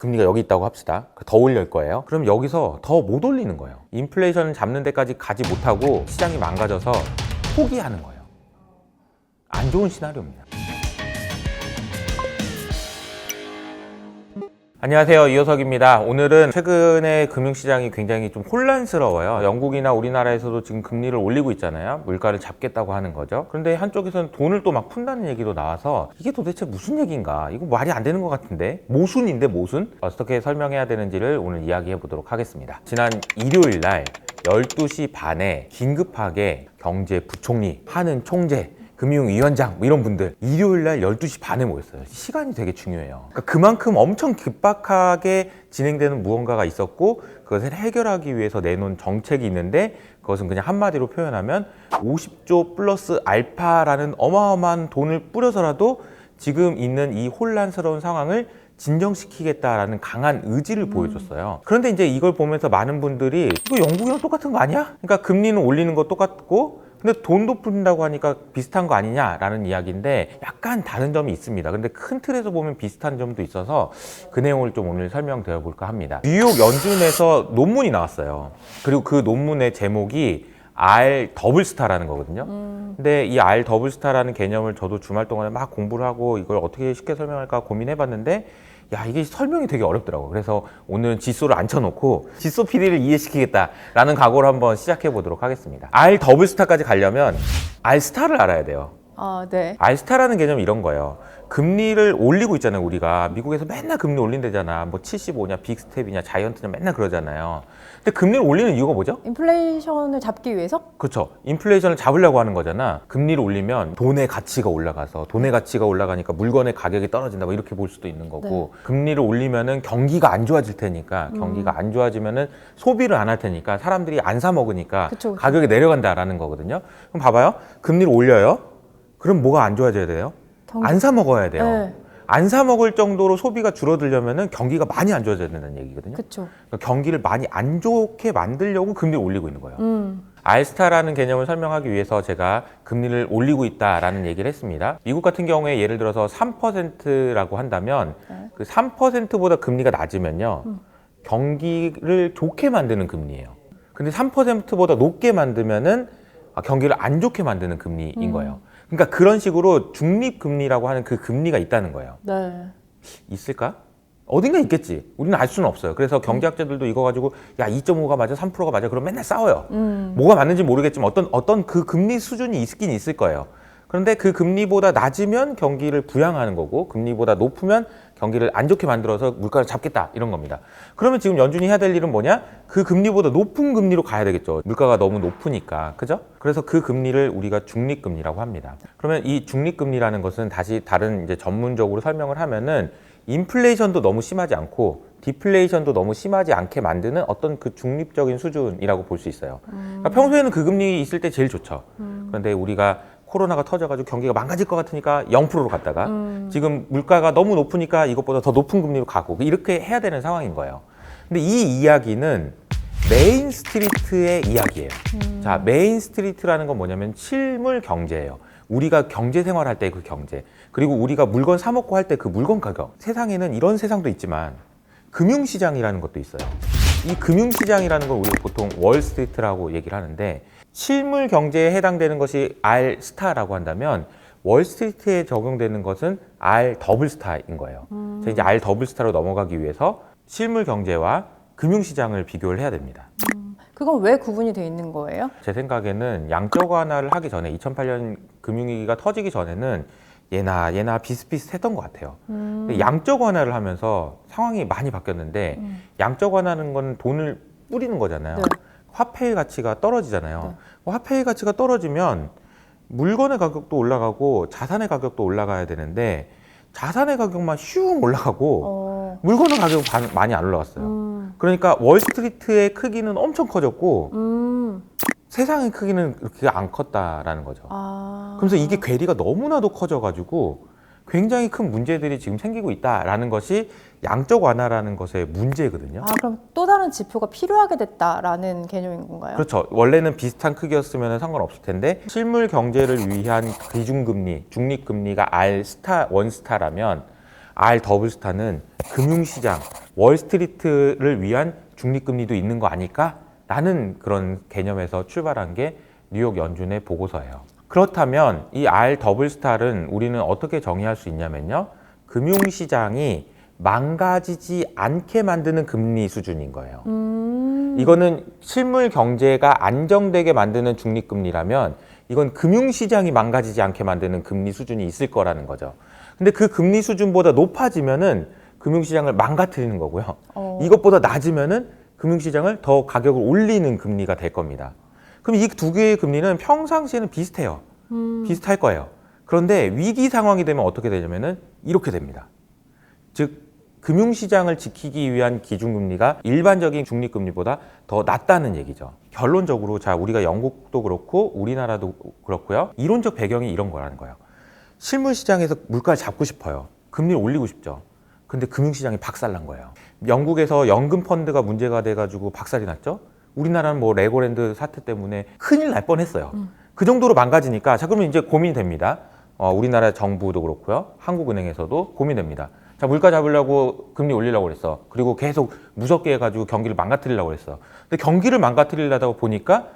금리가 여기 있다고 합시다. 더 올릴 거예요. 그럼 여기서 더 못 올리는 거예요. 인플레이션을 잡는 데까지 가지 못하고 시장이 망가져서 포기하는 거예요. 안 좋은 시나리오입니다. 안녕하세요, 이효석입니다. 오늘은 최근에 금융시장이 굉장히 좀 혼란스러워요. 영국이나 우리나라에서도 지금 금리를 올리고 있잖아요. 물가를 잡겠다고 하는 거죠. 그런데 한쪽에서는 돈을 또 막 푼다는 얘기도 나와서 이게 도대체 무슨 얘기인가? 이거 말이 안 되는 것 같은데? 모순인데 모순? 어떻게 설명해야 되는지를 오늘 이야기해 보도록 하겠습니다. 지난 일요일 날 12시 반에 긴급하게 경제부총리, 하는 총재, 금융위원장 이런 분들 일요일날 12시 반에 모였어요. 시간이 되게 중요해요. 그러니까 그만큼 엄청 급박하게 진행되는 무언가가 있었고 그것을 해결하기 위해서 내놓은 정책이 있는데 그것은 그냥 한마디로 표현하면 50조 플러스 알파라는 어마어마한 돈을 뿌려서라도 지금 있는 이 혼란스러운 상황을 진정시키겠다라는 강한 의지를 보여줬어요. 그런데 이제 이걸 보면서 많은 분들이 이거 영국이랑 똑같은 거 아니야? 그러니까 금리는 올리는 거 똑같고 근데 돈도 푼다고 하니까 비슷한 거 아니냐라는 이야기인데 약간 다른 점이 있습니다. 근데 큰 틀에서 보면 비슷한 점도 있어서 그 내용을 좀 오늘 설명드려 볼까 합니다. 뉴욕 연준에서 논문이 나왔어요. 그리고 그 논문의 제목이 R 더블 스타라는 거거든요. 근데 이 R 더블 스타라는 개념을 저도 주말 동안에 막 공부를 하고 이걸 어떻게 쉽게 설명할까 고민해 봤는데 야, 이게 설명이 되게 어렵더라고요. 그래서 오늘 지소를 앉혀놓고 지소 PD를 이해시키겠다라는 각오로 한번 시작해 보도록 하겠습니다. R 더블 스타까지 가려면 R 스타를 알아야 돼요. 네. R 스타라는 개념이 이런 거예요. 금리를 올리고 있잖아요, 우리가. 미국에서 맨날 금리 올린대잖아. 뭐 75냐, 빅스텝이냐, 자이언트냐 맨날 그러잖아요. 근데 금리를 올리는 이유가 뭐죠? 인플레이션을 잡기 위해서? 그렇죠. 인플레이션을 잡으려고 하는 거잖아. 금리를 올리면 돈의 가치가 올라가서 돈의 가치가 올라가니까 물건의 가격이 떨어진다 뭐 이렇게 볼 수도 있는 거고 금리를 올리면은 경기가 안 좋아질 테니까 경기가 안 좋아지면은 소비를 안 할 테니까 사람들이 안 사 먹으니까 그쵸. 가격이 내려간다라는 거거든요. 그럼 봐봐요. 금리를 올려요. 그럼 뭐가 안 좋아져야 돼요? 안 사 먹어야 돼요. 네. 안 사 먹을 정도로 소비가 줄어들려면은 경기가 많이 안 좋아져야 된다는 얘기거든요. 그렇죠. 그러니까 경기를 많이 안 좋게 만들려고 금리를 올리고 있는 거예요. R스타라는 개념을 설명하기 위해서 제가 금리를 올리고 있다라는 얘기를 했습니다. 미국 같은 경우에 예를 들어서 3%라고 한다면 그 3%보다 금리가 낮으면요. 경기를 좋게 만드는 금리예요. 근데 3%보다 높게 만들면은 경기를 안 좋게 만드는 금리인 거예요. 그러니까 그런 식으로 중립금리라고 하는 그 금리가 있다는 거예요. 네. 있을까? 어딘가 있겠지. 우리는 알 수는 없어요. 그래서 경제학자들도 이거 가지고 야 2.5가 맞아, 3%가 맞아. 그럼 맨날 싸워요. 뭐가 맞는지 모르겠지만 어떤 그 금리 수준이 있긴 있을 거예요. 그런데 그 금리보다 낮으면 경기를 부양하는 거고 금리보다 높으면 경기를 안 좋게 만들어서 물가를 잡겠다 이런 겁니다. 그러면 지금 연준이 해야 될 일은 뭐냐? 그 금리보다 높은 금리로 가야 되겠죠. 물가가 너무 높으니까. 그죠? 그래서 그 금리를 우리가 중립금리라고 합니다. 그러면 이 중립금리라는 것은 다시 다른 이제 전문적으로 설명을 하면은 인플레이션도 너무 심하지 않고 디플레이션도 너무 심하지 않게 만드는 어떤 그 중립적인 수준이라고 볼 수 있어요. 그러니까 평소에는 그 금리 있을 때 제일 좋죠. 그런데 우리가 코로나가 터져가지고 경기가 망가질 것 같으니까 0%로 갔다가 지금 물가가 너무 높으니까 이것보다 더 높은 금리로 가고 이렇게 해야 되는 상황인 거예요. 근데 이 이야기는 메인 스트리트의 이야기예요. 자, 메인 스트리트라는 건 뭐냐면 실물 경제예요. 우리가 경제 생활할 때 그 경제, 그리고 우리가 물건 사 먹고 할 때 그 물건 가격. 세상에는 이런 세상도 있지만 금융시장이라는 것도 있어요. 이 금융시장이라는 걸 우리가 보통 월스트리트라고 얘기를 하는데 실물 경제에 해당되는 것이 R 스타라고 한다면 월스트리트에 적용되는 것은 R 더블 스타인 거예요. 그래서 이제 R 더블 스타로 넘어가기 위해서 실물 경제와 금융시장을 비교를 해야 됩니다. 그건 왜 구분이 돼 있는 거예요? 제 생각에는 양적 완화를 하기 전에 2008년 금융위기가 터지기 전에는 얘나 비슷비슷했던 것 같아요. 근데 양적 완화를 하면서 상황이 많이 바뀌었는데 양적 완화는 건 돈을 뿌리는 거잖아요. 네. 화폐의 가치가 떨어지잖아요. 화폐의 가치가 떨어지면 물건의 가격도 올라가고 자산의 가격도 올라가야 되는데 자산의 가격만 슝 올라가고 물건의 가격은 많이 안 올라갔어요. 그러니까 월스트리트의 크기는 엄청 커졌고 세상의 크기는 그렇게 안 컸다라는 거죠. 그래서 이게 괴리가 너무나도 커져가지고 굉장히 큰 문제들이 지금 생기고 있다라는 것이 양적 완화라는 것의 문제거든요. 그럼 또 다른 지표가 필요하게 됐다라는 개념인 건가요? 그렇죠. 원래는 비슷한 크기였으면 상관없을 텐데 실물 경제를 위한 기준금리, 중립금리가 R 스타, 원스타라면 R 더블 스타는 금융시장, 월스트리트를 위한 중립금리도 있는 거 아닐까? 라는 그런 개념에서 출발한 게 뉴욕 연준의 보고서예요. 그렇다면 이 R 더블 스타일은 우리는 어떻게 정의할 수 있냐면요. 금융시장이 망가지지 않게 만드는 금리 수준인 거예요. 이거는 실물 경제가 안정되게 만드는 중립금리라면 이건 금융시장이 망가지지 않게 만드는 금리 수준이 있을 거라는 거죠. 근데 그 금리 수준보다 높아지면은 금융시장을 망가뜨리는 거고요. 이것보다 낮으면은 금융시장을 더 가격을 올리는 금리가 될 겁니다. 그럼 이 두 개의 금리는 평상시에는 비슷해요. 비슷할 거예요. 그런데 위기 상황이 되면 어떻게 되냐면은 이렇게 됩니다. 즉 금융시장을 지키기 위한 기준금리가 일반적인 중립금리보다 더 낮다는 얘기죠. 결론적으로 자 우리가 영국도 그렇고 우리나라도 그렇고요. 이론적 배경이 이런 거라는 거예요. 실물시장에서 물가를 잡고 싶어요. 금리를 올리고 싶죠. 근데 금융시장이 박살난 거예요. 영국에서 연금펀드가 문제가 돼가지고 박살이 났죠. 우리나라는 뭐 레고랜드 사태 때문에 큰일 날 뻔했어요. 그 정도로 망가지니까 자 그러면 이제 고민이 됩니다. 우리나라 정부도 그렇고요. 한국은행에서도 고민됩니다. 자 물가 잡으려고 금리 올리려고 그랬어. 그리고 계속 무섭게 해가지고 경기를 망가뜨리려고 그랬어. 근데 경기를 망가뜨리려다 보니까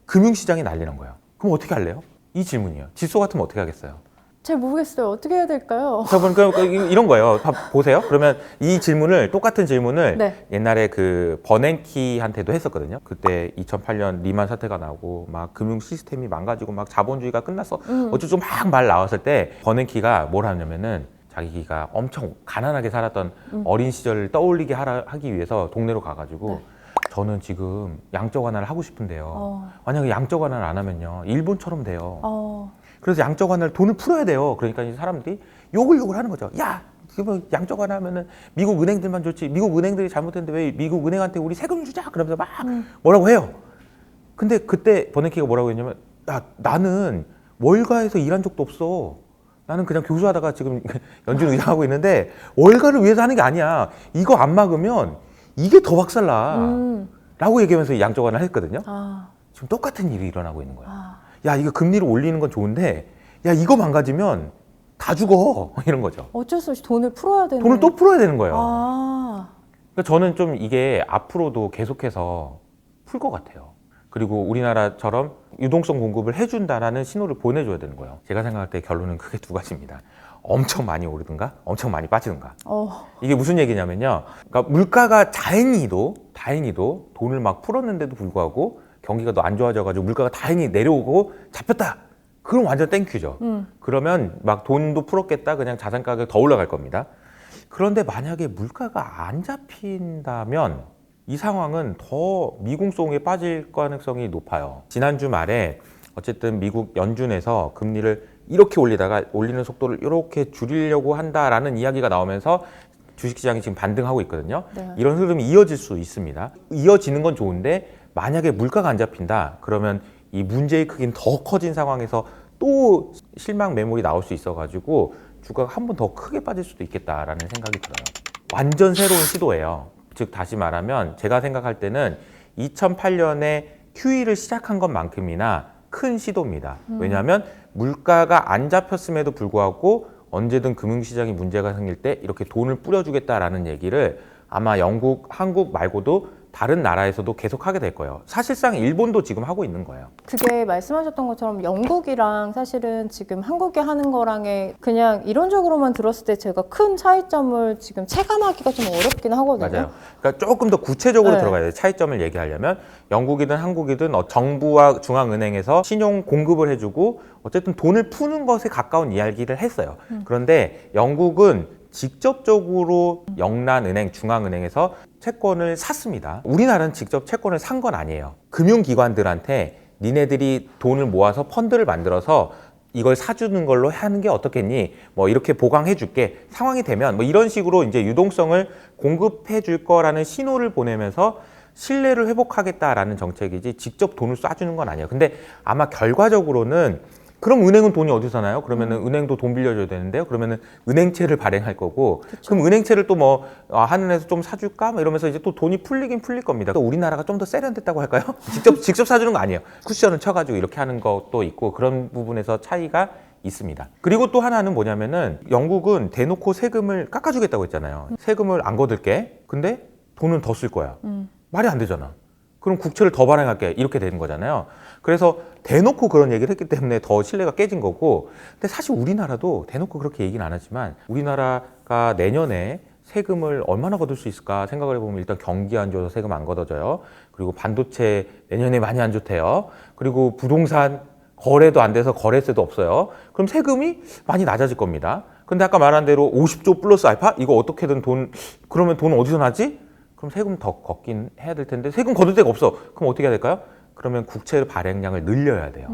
금융시장이 난리난 거예요. 그럼 어떻게 할래요? 이 질문이에요. 질소 같으면 어떻게 하겠어요? 잘 모르겠어요. 어떻게 해야 될까요? 자, 그러니까 이런 거예요. 보세요. 그러면 이 질문을 똑같은 질문을 네. 옛날에 그 버냉키한테도 했었거든요. 그때 2008년 리만 사태가 나고 막 금융 시스템이 망가지고 막 자본주의가 끝났어. 어쩌고 막 말 나왔을 때 버냉키가 뭘 하냐면은 자기가 엄청 가난하게 살았던 어린 시절을 떠올리게 하기 위해서 동네로 가가지고 네. 저는 지금 양적 완화를 하고 싶은데요. 만약에 양적 완화를 안 하면요. 일본처럼 돼요. 그래서 양적 완화를 돈을 풀어야 돼요. 그러니까 이제 사람들이 욕을 하는 거죠. 야, 뭐 양적 완화하면은 미국 은행들만 좋지. 미국 은행들이 잘못했는데 왜 미국 은행한테 우리 세금 주자? 그러면서 막 뭐라고 해요. 근데 그때 버냉키가 뭐라고 했냐면, 야, 나는 월가에서 일한 적도 없어. 나는 그냥 교수하다가 지금 연준 의장하고 있는데 월가를 위해서 하는 게 아니야. 이거 안 막으면 이게 더 박살나. 라고 얘기하면서 양적 완화를 했거든요. 지금 똑같은 일이 일어나고 있는 거예요. 야, 이거 금리를 올리는 건 좋은데, 야, 이거 망가지면 다 죽어. 이런 거죠. 어쩔 수 없이 돈을 풀어야 되는. 돈을 또 풀어야 되는 거예요. 그러니까 저는 좀 이게 앞으로도 계속해서 풀 것 같아요. 그리고 우리나라처럼 유동성 공급을 해준다라는 신호를 보내줘야 되는 거예요. 제가 생각할 때 결론은 크게 두 가지입니다. 엄청 많이 오르든가, 엄청 많이 빠지든가. 이게 무슨 얘기냐면요. 그러니까 물가가 다행히도 돈을 막 풀었는데도 불구하고 경기가 더 안 좋아져가지고 물가가 다행히 내려오고 잡혔다. 그럼 완전 땡큐죠. 그러면 막 돈도 풀었겠다. 그냥 자산 가격 더 올라갈 겁니다. 그런데 만약에 물가가 안 잡힌다면 이 상황은 더 미궁속에 빠질 가능성이 높아요. 지난주 말에 어쨌든 미국 연준에서 금리를 이렇게 올리다가 올리는 속도를 이렇게 줄이려고 한다라는 이야기가 나오면서 주식시장이 지금 반등하고 있거든요. 네. 이런 흐름이 이어질 수 있습니다. 이어지는 건 좋은데 만약에 물가가 안 잡힌다 그러면 이 문제의 크기는 더 커진 상황에서 또 실망 매물이 나올 수 있어가지고 주가가 한 번 더 크게 빠질 수도 있겠다라는 생각이 들어요. 완전 새로운 시도예요. 즉 다시 말하면 제가 생각할 때는 2008년에 QE를 시작한 것만큼이나 큰 시도입니다. 왜냐하면 물가가 안 잡혔음에도 불구하고 언제든 금융시장이 문제가 생길 때 이렇게 돈을 뿌려주겠다라는 얘기를 아마 영국, 한국 말고도 다른 나라에서도 계속 하게 될 거예요. 사실상 일본도 지금 하고 있는 거예요. 그게 말씀하셨던 것처럼 영국이랑 사실은 지금 한국이 하는 거랑의 그냥 이론적으로만 들었을 때 제가 큰 차이점을 지금 체감하기가 좀 어렵긴 하거든요. 맞아요. 그러니까 조금 더 구체적으로 네. 들어가야 돼요. 차이점을 얘기하려면 영국이든 한국이든 정부와 중앙은행에서 신용 공급을 해주고 어쨌든 돈을 푸는 것에 가까운 이야기를 했어요. 그런데 영국은 직접적으로 영란은행, 중앙은행에서 채권을 샀습니다. 우리나라는 직접 채권을 산 건 아니에요. 금융기관들한테 니네들이 돈을 모아서 펀드를 만들어서 이걸 사주는 걸로 하는 게 어떻겠니? 뭐 이렇게 보강해 줄게. 상황이 되면 뭐 이런 식으로 이제 유동성을 공급해 줄 거라는 신호를 보내면서 신뢰를 회복하겠다라는 정책이지 직접 돈을 쏴주는 건 아니에요. 근데 아마 결과적으로는 그럼 은행은 돈이 어디서 나요? 그러면은 은행도 돈 빌려줘야 되는데요. 그러면은 은행채를 발행할 거고, 그럼 은행채를 또 뭐 한은에서 좀 사줄까? 뭐 이러면서 이제 또 돈이 풀리긴 풀릴 겁니다. 또 우리나라가 좀 더 세련됐다고 할까요? 직접 사주는 거 아니에요. 쿠션을 쳐가지고 이렇게 하는 것도 있고 그런 부분에서 차이가 있습니다. 그리고 또 하나는 뭐냐면은 영국은 대놓고 세금을 깎아주겠다고 했잖아요. 세금을 안 거둘게. 근데 돈은 더 쓸 거야. 말이 안 되잖아. 그럼 국채를 더 발행할게. 이렇게 되는 거잖아요. 그래서 대놓고 그런 얘기를 했기 때문에 더 신뢰가 깨진 거고. 근데 사실 우리나라도 대놓고 그렇게 얘기는 안 하지만 우리나라가 내년에 세금을 얼마나 거둘 수 있을까 생각을 해보면 일단 경기 안 좋아서 세금 안 걷어져요. 그리고 반도체 내년에 많이 안 좋대요. 그리고 부동산 거래도 안 돼서 거래세도 없어요. 그럼 세금이 많이 낮아질 겁니다. 근데 아까 말한 대로 50조 플러스 알파? 이거 어떻게든 그러면 돈 어디서 나지? 그럼 세금 더 걷긴 해야 될 텐데 세금 거둘 데가 없어. 그럼 어떻게 해야 될까요? 그러면 국채 발행량을 늘려야 돼요.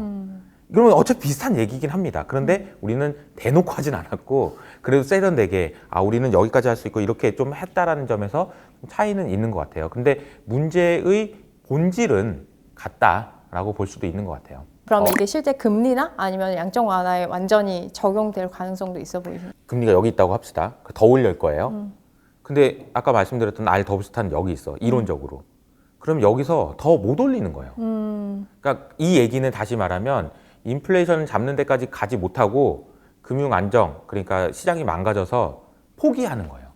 그러면 어차피 비슷한 얘기긴 합니다. 그런데 우리는 대놓고 하진 않았고 그래도 세련되게 우리는 여기까지 할 수 있고 이렇게 좀 했다라는 점에서 차이는 있는 것 같아요. 근데 문제의 본질은 같다라고 볼 수도 있는 것 같아요. 그럼 이게 실제 금리나 아니면 양적 완화에 완전히 적용될 가능성도 있어 보이십니까? 금리가 여기 있다고 합시다. 더 올릴 거예요. 근데 아까 말씀드렸던 R 더블스탄 여기 있어. 이론적으로. 그럼 여기서 더 못 올리는 거예요. 그러니까 이 얘기는 다시 말하면 인플레이션을 잡는 데까지 가지 못하고 금융 안정, 그러니까 시장이 망가져서 포기하는 거예요.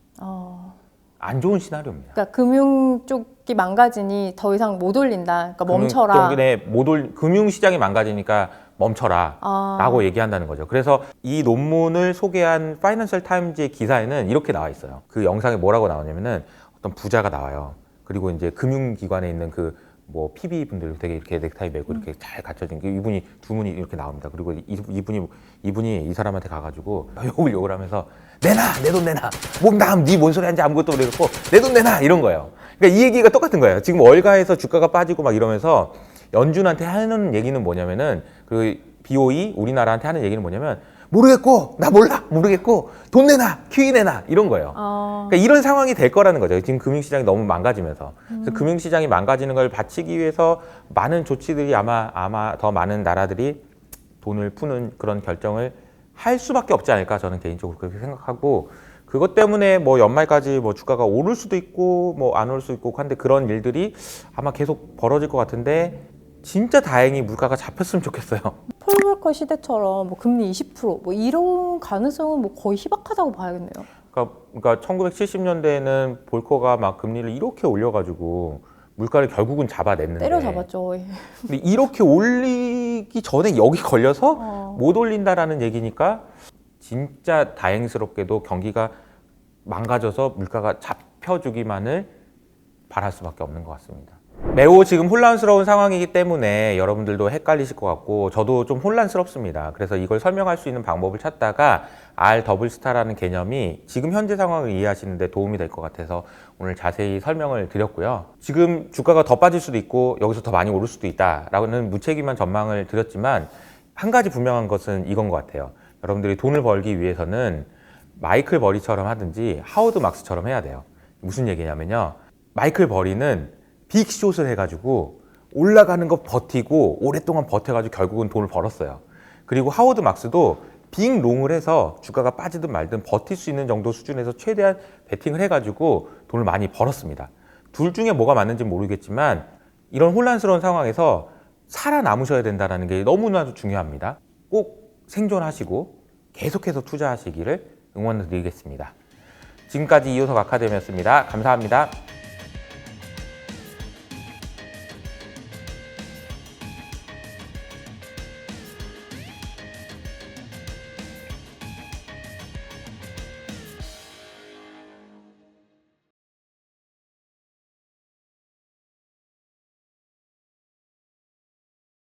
안 좋은 시나리오입니다. 그러니까 금융 쪽이 망가지니 더 이상 못 올린다. 그러니까 멈춰라. 금융 시장이 망가지니까 멈춰라 라고 얘기한다는 거죠. 그래서 이 논문을 소개한 파이낸셜 타임즈의 기사에는 이렇게 나와 있어요. 그 영상에 뭐라고 나오냐면은 어떤 부자가 나와요. 그리고 이제 금융기관에 있는 PB 분들 되게 이렇게 넥타이 매고 이렇게 잘 갖춰진 이분이 두 분이 이렇게 나옵니다. 그리고 이분이 이 사람한테 가가지고 욕을 하면서 내놔! 내 돈 내놔! 네 뭔 소리 하는지 아무것도 모르겠고 내 돈 내놔! 이런 거예요. 그러니까 이 얘기가 똑같은 거예요. 지금 월가에서 주가가 빠지고 막 이러면서 연준한테 하는 얘기는 뭐냐면은 그 BOE 우리나라한테 하는 얘기는 뭐냐면 모르겠고 나 몰라 모르겠고 돈 내놔 QE 내놔 이런 거예요. 그러니까 이런 상황이 될 거라는 거죠. 지금 금융시장이 너무 망가지면서 그래서 금융시장이 망가지는 걸 받치기 위해서 많은 조치들이 아마 더 많은 나라들이 돈을 푸는 그런 결정을 할 수밖에 없지 않을까 저는 개인적으로 그렇게 생각하고 그것 때문에 연말까지 주가가 오를 수도 있고 안 오를 수도 있고 한데 그런 일들이 아마 계속 벌어질 것 같은데 진짜 다행히 물가가 잡혔으면 좋겠어요. 폴 월커 시대처럼 금리 20% 이런 가능성은 거의 희박하다고 봐야겠네요. 그러니까 1970년대에는 볼커가 막 금리를 이렇게 올려가지고 물가를 결국은 잡아냈는데 때려잡았죠. 근데 이렇게 올리기 전에 여기 걸려서 못 올린다라는 얘기니까 진짜 다행스럽게도 경기가 망가져서 물가가 잡혀주기만을 바랄 수밖에 없는 것 같습니다. 매우 지금 혼란스러운 상황이기 때문에 여러분들도 헷갈리실 것 같고 저도 좀 혼란스럽습니다. 그래서 이걸 설명할 수 있는 방법을 찾다가 R 더블스타라는 개념이 지금 현재 상황을 이해하시는 데 도움이 될 것 같아서 오늘 자세히 설명을 드렸고요. 지금 주가가 더 빠질 수도 있고 여기서 더 많이 오를 수도 있다라는 무책임한 전망을 드렸지만 한 가지 분명한 것은 이건 것 같아요. 여러분들이 돈을 벌기 위해서는 마이클 버리처럼 하든지 하워드 막스처럼 해야 돼요. 무슨 얘기냐면요. 마이클 버리는 빅숏을 해가지고 올라가는 거 버티고 오랫동안 버텨가지고 결국은 돈을 벌었어요. 그리고 하워드 막스도 빅롱을 해서 주가가 빠지든 말든 버틸 수 있는 정도 수준에서 최대한 베팅을 해가지고 돈을 많이 벌었습니다. 둘 중에 뭐가 맞는지 모르겠지만 이런 혼란스러운 상황에서 살아남으셔야 된다는 게 너무나도 중요합니다. 꼭 생존하시고 계속해서 투자하시기를 응원드리겠습니다. 지금까지 이호석 아카데미였습니다. 감사합니다.